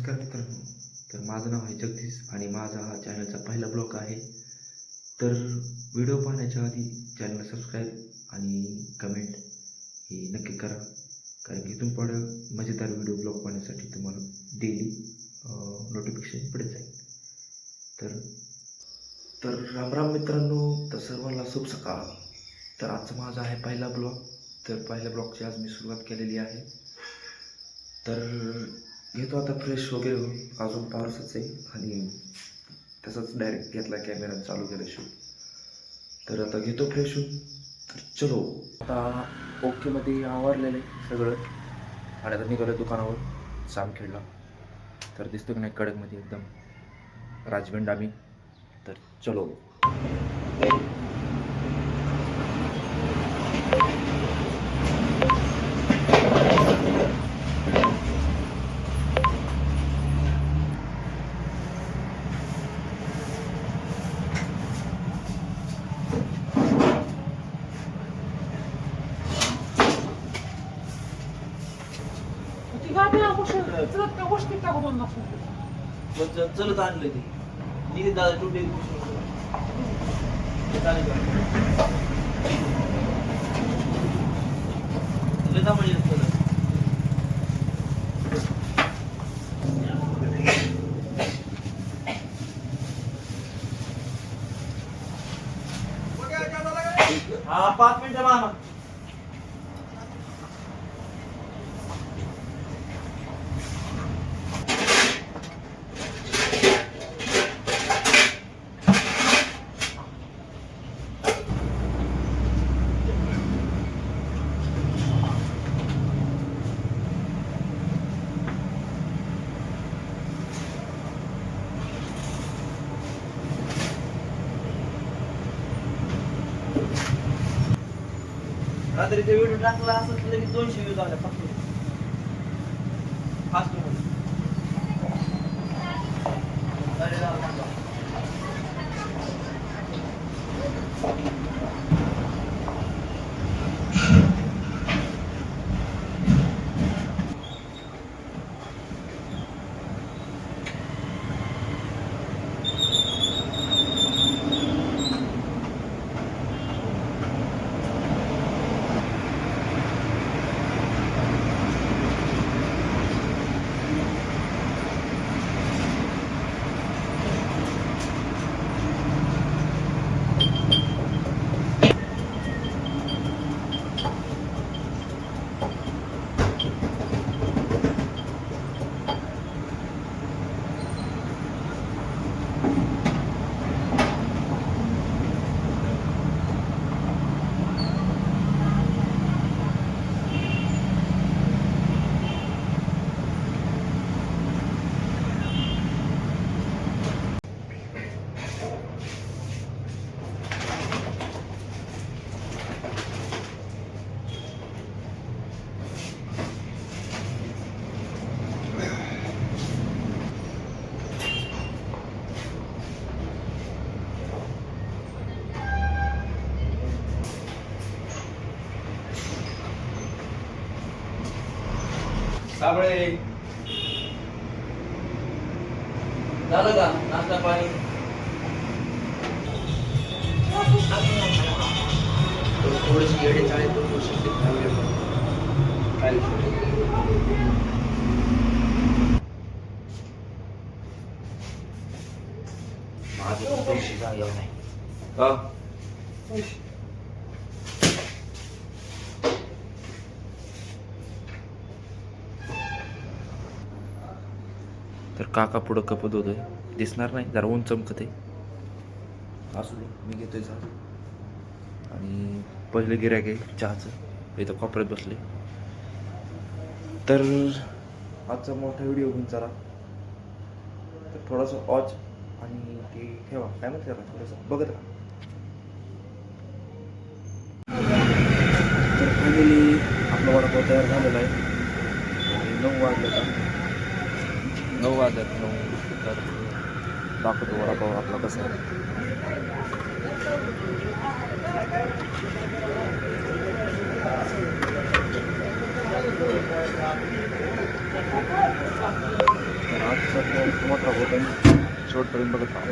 नमस्कार मित्रांनो. तर माझं नाव आहे जगदीश आणि माझा हा चॅनलचा पहिला ब्लॉग आहे. तर व्हिडिओ पाहण्याच्या आधी चॅनलला सबस्क्राईब आणि कमेंट ही नक्की करा, कारण की इथून पुढे मजेदार व्हिडिओ ब्लॉग पाहण्यासाठी तुम्हाला डेली नोटिफिकेशन पडत जाईल. तर तर राम राम मित्रांनो. तर सर्वांना शुभ सकाळ. तर आजचा माझा आहे पहिला ब्लॉग. तर पहिल्या ब्लॉगची आज मी सुरुवात केलेली आहे. तर घेतो आता फ्रेश वगैरे होऊन, अजून पावसाच आहे आणि तसंच डायरेक्ट घेतला कॅमेरा चालू केला शूट. तर आता घेतो फ्रेश होऊन. तर चलो आता ओकेमध्ये आवरलेलं आहे सगळं आणि आता निघालो दुकानावर जामखेडला. तर दिसतो की नाही कडकमध्ये एकदम राजवंड आम्ही. तर चलो. चलत आणलं ते निघत दादा टुटे लता म्हणजे हा 5 मिनिटं मामा. रात्रीचा व्हिडिओ टाकला असं लगेच 200 व्ह्यूज आल्या फक्त फास्ट मध्ये. साबळे झालं का नाश्ता पाणी? थोडीशी येडे चाळे करू शकते काय माझं पैसे जायला नाही का. तर काका पुढं कपत होतोय, दिसणार नाही, जरा ऊन चमकत आहे. असू दे, मी घेतोय चहा. आणि पहिले गिऱ्हाईक आहे चहाचं, इथं कोपऱ्यात बसले. तर आजचा मोठा व्हिडिओ घेऊन चला. तर थोडासा वॉच आणि ते ठेवा, काय म्हणते त्याला, थोडंसं बघत राहा. तर फायनली आपला वडापाव तयार झालेला आहे आणि 9 वाजले का 9 वाजत 9. तर दाखवतो वडापाव आपला कसा आहे. तर आज तर तुम्हाला होत शेवटपर्यंत बघत राहा.